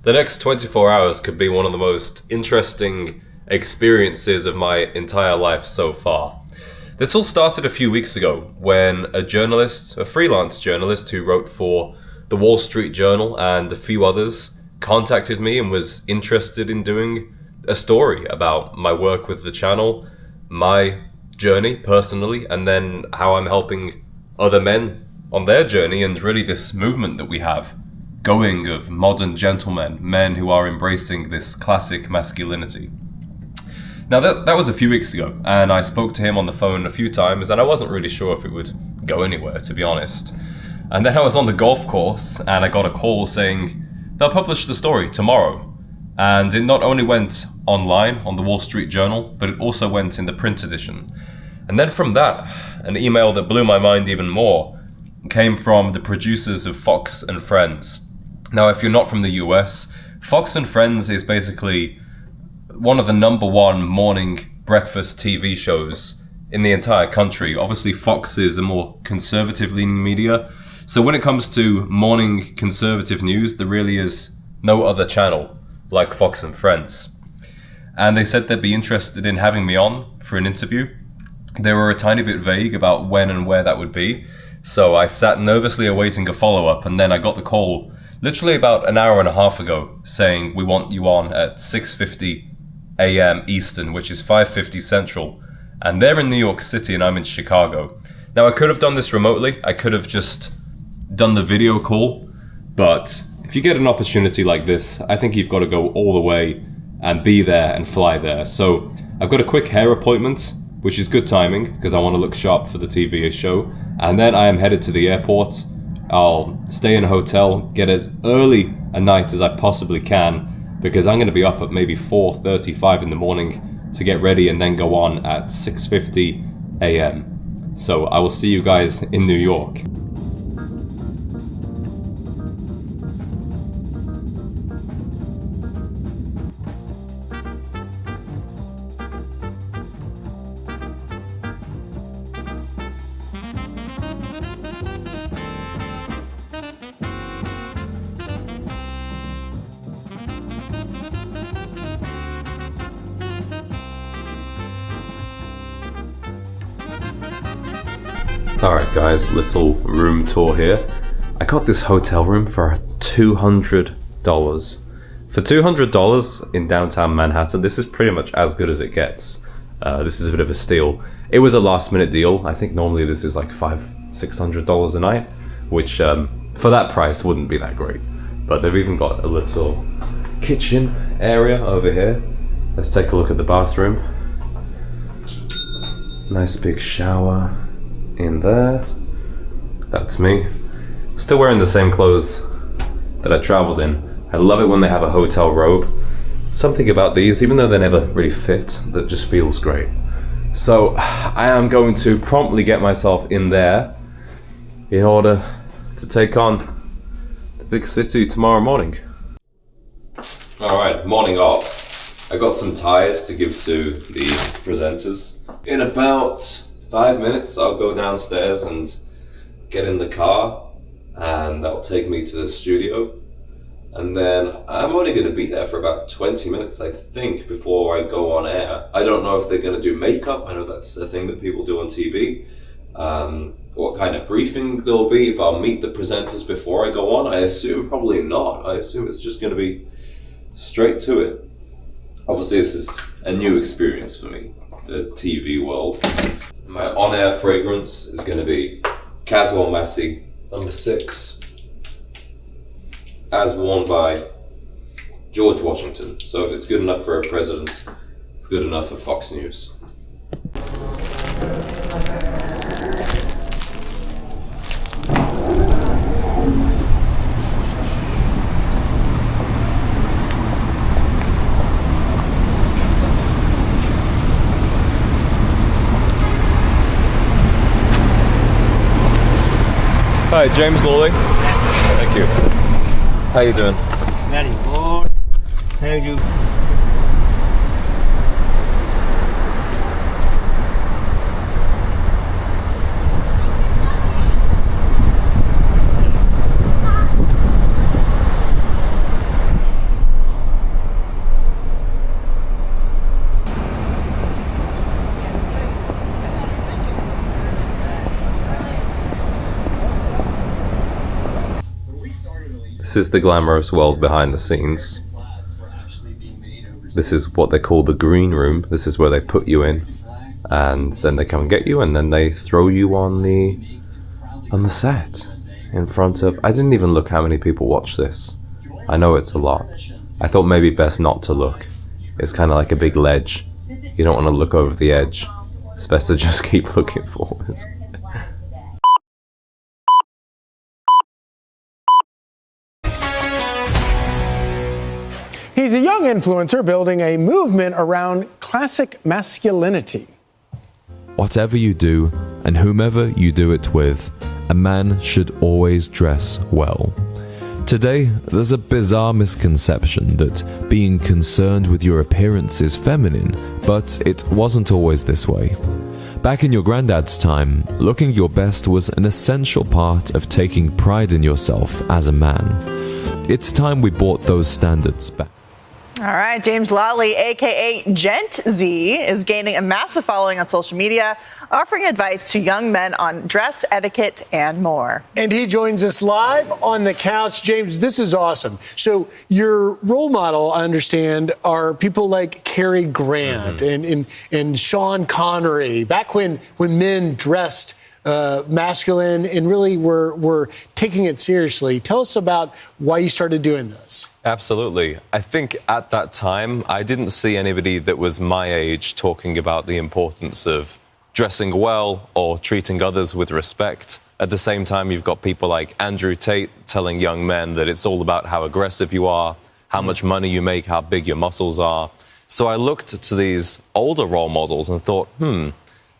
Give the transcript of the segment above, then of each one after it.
The next 24 hours could be one of the most interesting experiences of my entire life so far. This all started a few weeks ago when a freelance journalist who wrote for the Wall Street Journal and a few others contacted me and was interested in doing a story about my work with the channel, my journey personally, and then how I'm helping other men on their journey, and really this movement that we have going of modern gentlemen, men who are embracing this classic masculinity. Now that was a few weeks ago, and I spoke to him on the phone a few times, and I wasn't really sure if it would go anywhere, to be honest. And then I was on the golf course, and I got a call saying they'll publish the story tomorrow. And it not only went online on the Wall Street Journal, but it also went in the print edition. And then from that, an email that blew my mind even more came from the producers of Fox and Friends. Now, if you're not from the US, Fox and Friends is basically one of the number one morning breakfast TV shows in the entire country. Obviously, Fox is a more conservative-leaning media. So when it comes to morning conservative news, there really is no other channel like Fox and Friends. And they said they'd be interested in having me on for an interview. They were a tiny bit vague about when and where that would be. So I sat nervously awaiting a follow-up, and then I got the call literally about an hour and a half ago saying we want you on at 6:50 a.m. Eastern, which is 5:50 Central. And they're in New York City and I'm in Chicago. Now, I could have done this remotely. I could have just done the video call. But if you get an opportunity like this, I think you've got to go all the way and be there and fly there. So I've got a quick hair appointment, which is good timing because I want to look sharp for the TV show. And then I am headed to the airport. I'll stay in a hotel, get as early a night as I possibly can, because I'm going to be up at maybe 4:35 in the morning to get ready and then go on at 6:50 a.m. So I will see you guys in New York. Alright guys, little room tour here. I got this hotel room for $200. For $200 in downtown Manhattan, this is pretty much as good as it gets. This is a bit of a steal. It was a last minute deal. I think normally this is like $500-600 a night, which for that price wouldn't be that great. But they've even got a little kitchen area over here. Let's take a look at the bathroom. Nice big shower in there. That's me. Still wearing the same clothes that I traveled in. I love it when they have a hotel robe. Something about these, even though they never really fit, that just feels great. So I am going to promptly get myself in there in order to take on the big city tomorrow morning. Alright, morning off. I got some ties to give to the presenters. In about 5 minutes, I'll go downstairs and get in the car, and that'll take me to the studio. And then I'm only going to be there for about 20 minutes, I think, before I go on air. I don't know if they're going to do makeup. I know that's a thing that people do on TV. What kind of briefing there'll be, if I'll meet the presenters before I go on. I assume probably not. I assume it's just going to be straight to it. Obviously, this is a new experience for me, the TV world. My on-air fragrance is going to be Caswell Massey number 6, as worn by George Washington. So if it's good enough for a president, it's good enough for Fox News. Hi, James Lawley. Thank you. How you doing? Very good. Thank you. This is the glamorous world behind the scenes. This is what they call the green room. This is where they put you in, and then they come and get you, and then they throw you on the set in front of... I didn't even look how many people watch this. I know it's a lot. I thought maybe best not to look. It's kind of like a big ledge. You don't want to look over the edge. It's best to just keep looking forwards. He's a young influencer building a movement around classic masculinity. Whatever you do, and whomever you do it with, a man should always dress well. Today, there's a bizarre misconception that being concerned with your appearance is feminine, but it wasn't always this way. Back in your granddad's time, looking your best was an essential part of taking pride in yourself as a man. It's time we brought those standards back. All right, James Lawley, aka Gent Z, is gaining a massive following on social media, offering advice to young men on dress etiquette and more. And he joins us live on the couch. James, this is awesome. So your role model, I understand, are people like Cary Grant and Sean Connery. Back when men dressed masculine and really were taking it seriously. Tell us about why you started doing this. Absolutely. I think at that time, I didn't see anybody that was my age talking about the importance of dressing well or treating others with respect. At the same time, you've got people like Andrew Tate telling young men that it's all about how aggressive you are, how much money you make, how big your muscles are. So I looked to these older role models and thought,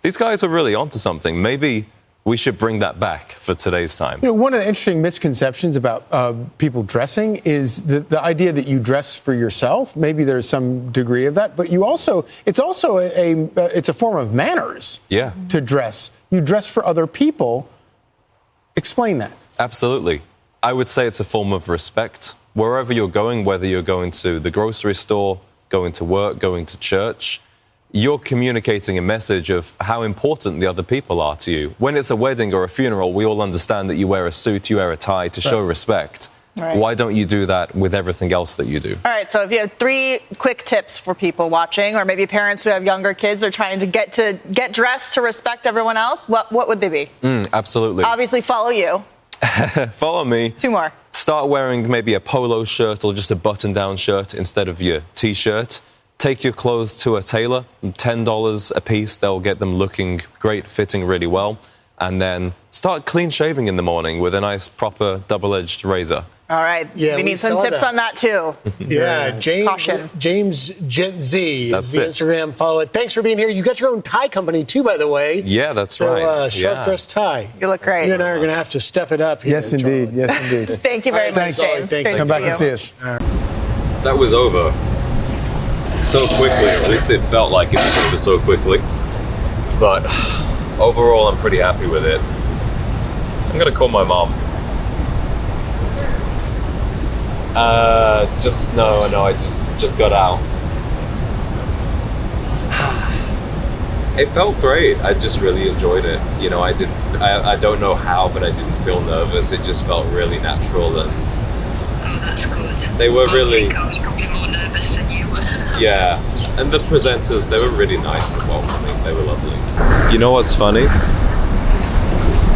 these guys were really onto something. Maybe we should bring that back for today's time. You know, one of the interesting misconceptions about people dressing is the idea that you dress for yourself. Maybe there's some degree of that, but it's also a form of manners. Yeah. To dress. You dress for other people. Explain that. Absolutely. I would say it's a form of respect. Wherever you're going, whether you're going to the grocery store, going to work, going to church, you're communicating a message of how important the other people are to you. When it's a wedding or a funeral, we all understand that you wear a suit, you wear a tie to show respect. Right. Why don't you do that with everything else that you do? All right, so if you have 3 quick tips for people watching, or maybe parents who have younger kids or trying to get dressed to respect everyone else, what would they be? Absolutely. Obviously, follow you. Follow me. 2 more. Start wearing maybe a polo shirt or just a button-down shirt instead of your T-shirt. Take your clothes to a tailor, $10 a piece. They'll get them looking great, fitting really well. And then start clean shaving in the morning with a nice, proper, double-edged razor. All right. Yeah, we need some tips on that, too. Yeah, James Gent Z is the Instagram. Follow it. Thanks for being here. You got your own tie company, too, by the way. Yeah, that's right. right. Sharp dress tie. You look great. You and I are going to have to step it up here. Yes, indeed. Yes, indeed. Thank you very much, James. Thank you. Come back and see us. That was over so quickly, or at least it felt like it was over so quickly. But overall, I'm pretty happy with it. I'm going to call my mom. I just got out. It felt great. I just really enjoyed it. You know, I don't know how, but I didn't feel nervous. It just felt really natural, and oh, that's good. They were really. I think I was probably more nervous than you were. Yeah, and the presenters, they were really nice and welcoming. They were lovely. You know what's funny?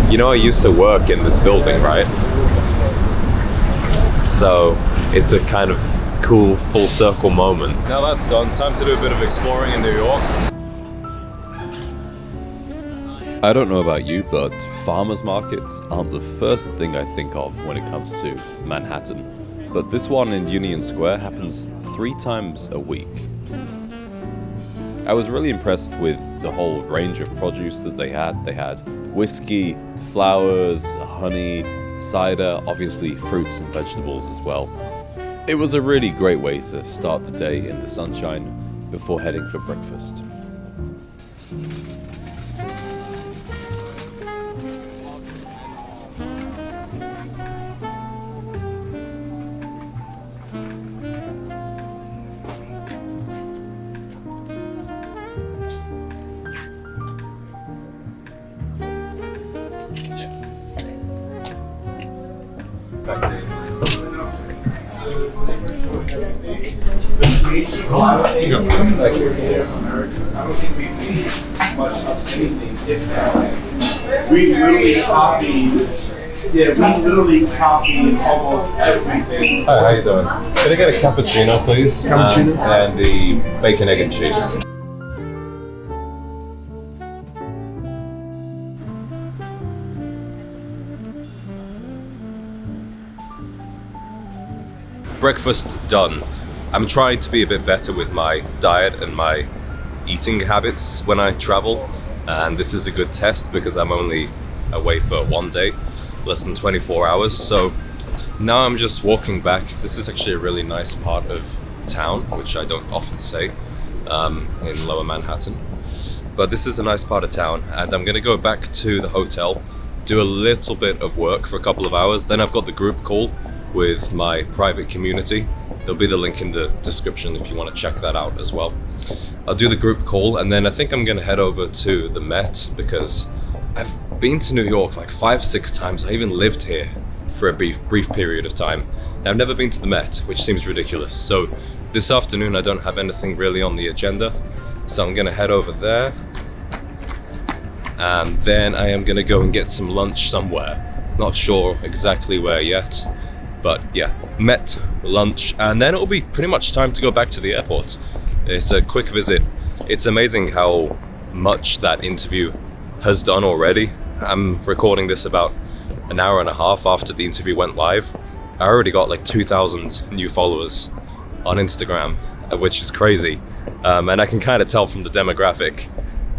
You know, I used to work in this building, right? So it's a kind of cool full circle moment. Now that's done, time to do a bit of exploring in New York. I don't know about you, but farmers markets aren't the first thing I think of when it comes to Manhattan. But this one in Union Square happens 3 times a week. I was really impressed with the whole range of produce that they had. They had whiskey, flowers, honey, cider, obviously fruits and vegetables as well. It was a really great way to start the day in the sunshine before heading for breakfast. We literally copied. Yeah, we literally copied almost everything. Hi, how you doing? Can I get a cappuccino, please? Cappuccino? And the bacon, egg, and cheese. Breakfast done. I'm trying to be a bit better with my diet and my eating habits when I travel, and this is a good test because I'm only away for one day, less than 24 hours, so now I'm just walking back. This is actually a really nice part of town, which I don't often say, in Lower Manhattan, but this is a nice part of town, and I'm gonna go back to the hotel, do a little bit of work for a couple of hours, then I've got the group call with my private community. There'll be the link in the description if you want to check that out as well. I'll do the group call, and then I think I'm gonna head over to the Met because I've been to New York like 5-6 times. I even lived here for a brief period of time. And I've never been to the Met, which seems ridiculous. So this afternoon I don't have anything really on the agenda, so I'm gonna head over there, and then I am gonna go and get some lunch somewhere. Not sure exactly where yet, but yeah, Met, lunch, and then it'll be pretty much time to go back to the airport. It's a quick visit. It's amazing how much that interview has done already. I'm recording this about an hour and a half after the interview went live. I already got like 2,000 new followers on Instagram, which is crazy. And I can kind of tell from the demographic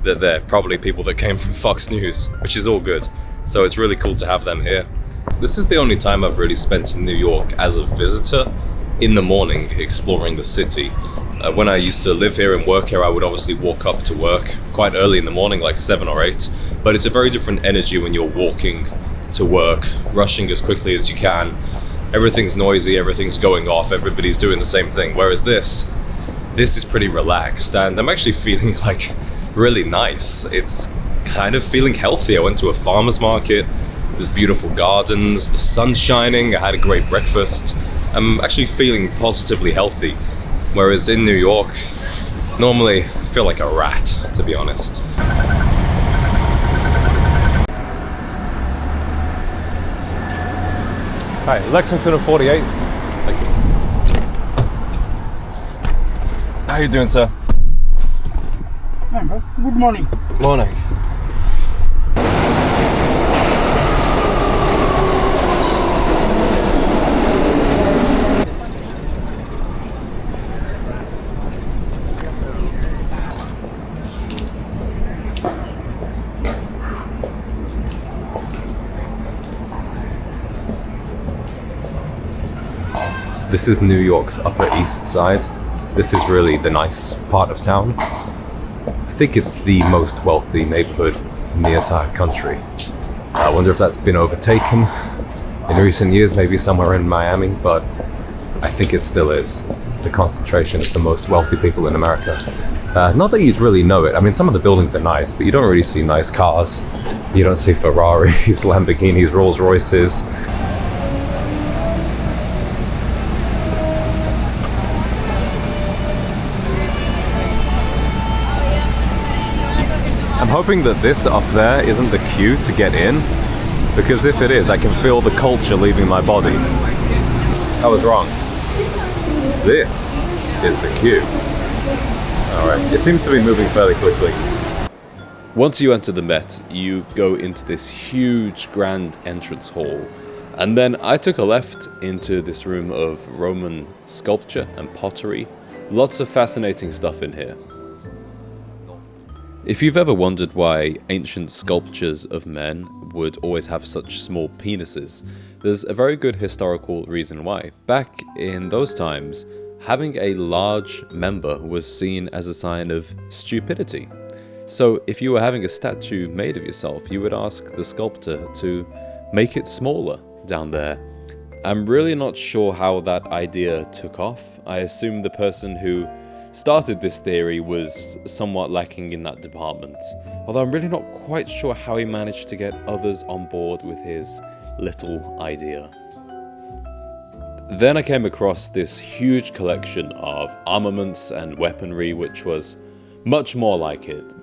that they're probably people that came from Fox News, which is all good. So it's really cool to have them here. This is the only time I've really spent in New York as a visitor, in the morning exploring the city. When I used to live here and work here, I would obviously walk up to work quite early in the morning, like 7 or 8, but it's a very different energy when you're walking to work, rushing as quickly as you can. Everything's noisy, everything's going off, everybody's doing the same thing, whereas this is pretty relaxed, and I'm actually feeling like really nice. It's kind of feeling healthy. I went to a farmer's market, there's beautiful gardens, the sun's shining, I had a great breakfast. I'm actually feeling positively healthy. Whereas in New York, normally I feel like a rat, to be honest. Hi, Lexington and 48. Thank you. How you doing, sir? Good morning. Morning. This is New York's Upper East Side. This is really the nice part of town. I think it's the most wealthy neighborhood in the entire country. I wonder if that's been overtaken in recent years, maybe somewhere in Miami, but I think it still is. The concentration of the most wealthy people in America. Not that you'd really know it. I mean, some of the buildings are nice, but you don't really see nice cars. You don't see Ferraris, Lamborghinis, Rolls Royces. I'm hoping that this up there isn't the queue to get in, because if it is, I can feel the culture leaving my body. I was wrong. This is the queue. Alright, it seems to be moving fairly quickly. Once you enter the Met, you go into this huge grand entrance hall, and then I took a left into this room of Roman sculpture and pottery. Lots of fascinating stuff in here. If you've ever wondered why ancient sculptures of men would always have such small penises, there's a very good historical reason why. Back in those times, having a large member was seen as a sign of stupidity. So if you were having a statue made of yourself, you would ask the sculptor to make it smaller down there. I'm really not sure how that idea took off. I assume the person who started this theory was somewhat lacking in that department, although I'm really not quite sure how he managed to get others on board with his little idea. Then I came across this huge collection of armaments and weaponry, which was much more like it.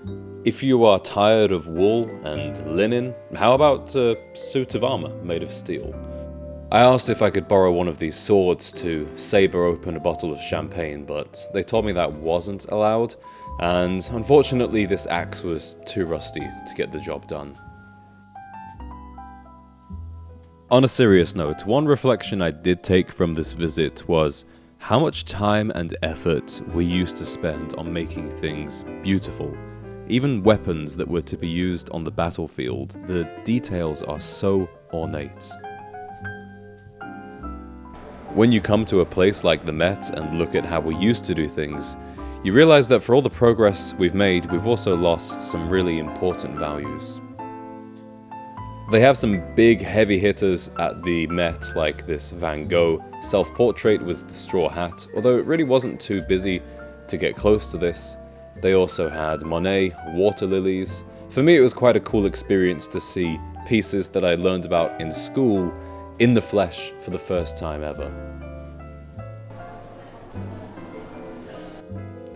If you are tired of wool and linen, how about a suit of armor made of steel? I asked if I could borrow one of these swords to saber open a bottle of champagne, but they told me that wasn't allowed, and unfortunately this axe was too rusty to get the job done. On a serious note, one reflection I did take from this visit was how much time and effort we used to spend on making things beautiful. Even weapons that were to be used on the battlefield, the details are so ornate. When you come to a place like the Met and look at how we used to do things, you realize that for all the progress we've made, we've also lost some really important values. They have some big heavy hitters at the Met, like this Van Gogh self-portrait with the straw hat, although it really wasn't too busy to get close to this. They also had Monet, water lilies. For me, it was quite a cool experience to see pieces that I learned about in school in the flesh for the first time ever.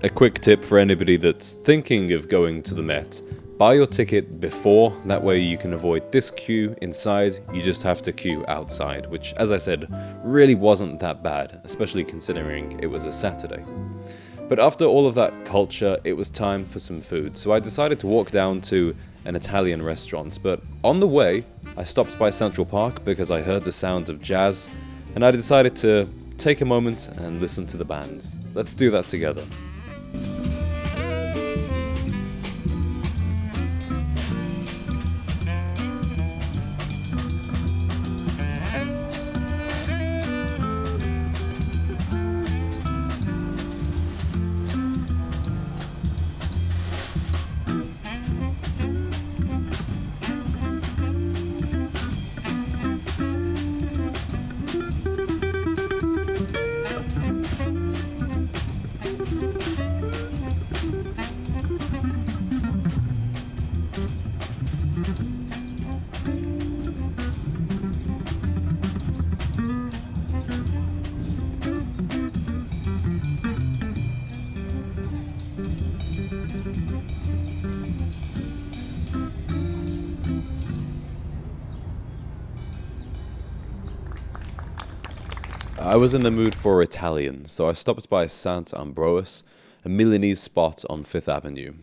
A quick tip for anybody that's thinking of going to the Met: buy your ticket before, that way you can avoid this queue inside, you just have to queue outside, which, as I said, really wasn't that bad, especially considering it was a Saturday. But after all of that culture, it was time for some food, so I decided to walk down to an Italian restaurant, but on the way, I stopped by Central Park because I heard the sounds of jazz, and I decided to take a moment and listen to the band. Let's do that together. I was in the mood for Italian, so I stopped by Sant'Ambroeus, a Milanese spot on 5th Avenue.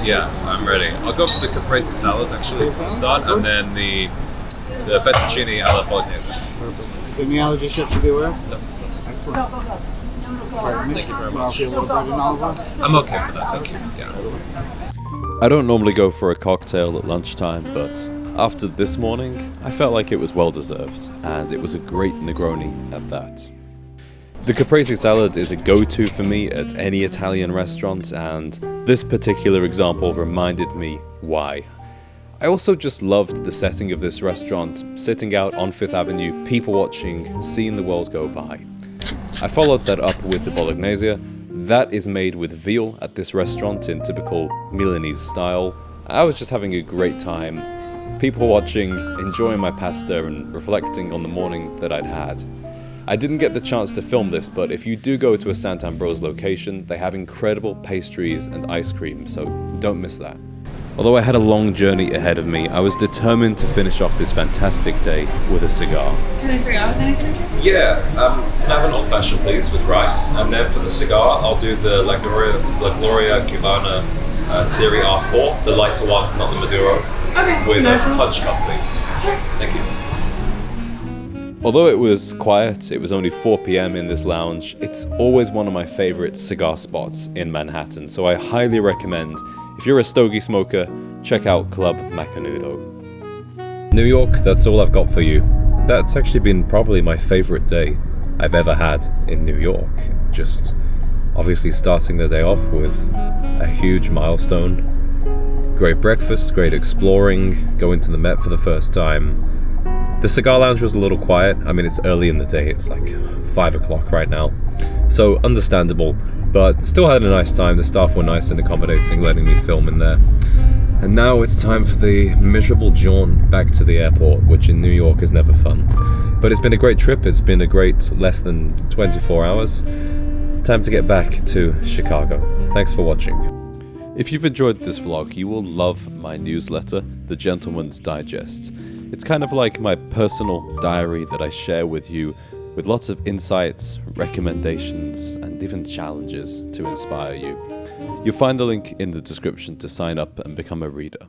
Yeah, I'm ready. I'll go for the caprese salad actually for the start, and then the fettuccine alla bolognese. Perfect. Any allergy shit to be aware of? No. Excellent. Pardon me. Thank you very I'll much. be a little bit in olive oil. I'm okay for that, thank you. Yeah. I don't normally go for a cocktail at lunchtime, but after this morning, I felt like it was well deserved, and it was a great Negroni at that. The caprese salad is a go-to for me at any Italian restaurant, and this particular example reminded me why. I also just loved the setting of this restaurant, sitting out on 5th Avenue, people watching, seeing the world go by. I followed that up with the bolognese. That is made with veal at this restaurant in typical Milanese style. I was just having a great time, people watching, enjoying my pasta and reflecting on the morning that I'd had. I didn't get the chance to film this, but if you do go to a Sant'Ambroeus location, they have incredible pastries and ice cream, so don't miss that. Although I had a long journey ahead of me, I was determined to finish off this fantastic day with a cigar. Can I start out with anything? Yeah, can I have an old fashioned please with rye? And then for the cigar, I'll do the La Gloria Cubana Serie R4, the lighter one, not the Maduro. Okay. With a punch cup, please. Sure. Thank you. Although it was quiet, it was only 4 p.m. in this lounge, it's always one of my favorite cigar spots in Manhattan, so I highly recommend, if you're a stogie smoker, check out Club Macanudo. New York, that's all I've got for you. That's actually been probably my favorite day I've ever had in New York. Just obviously starting the day off with a huge milestone. Great breakfast, great exploring, going to the Met for the first time. The cigar lounge was a little quiet. I mean, it's early in the day, it's like 5 o'clock right now. So understandable, but still had a nice time. The staff were nice and accommodating, letting me film in there. And now it's time for the miserable jaunt back to the airport, which in New York is never fun. But it's been a great trip. It's been a great less than 24 hours. Time to get back to Chicago. Thanks for watching. If you've enjoyed this vlog, you will love my newsletter, The Gentleman's Digest. It's kind of like my personal diary that I share with you, with lots of insights, recommendations, and even challenges to inspire you. You'll find the link in the description to sign up and become a reader.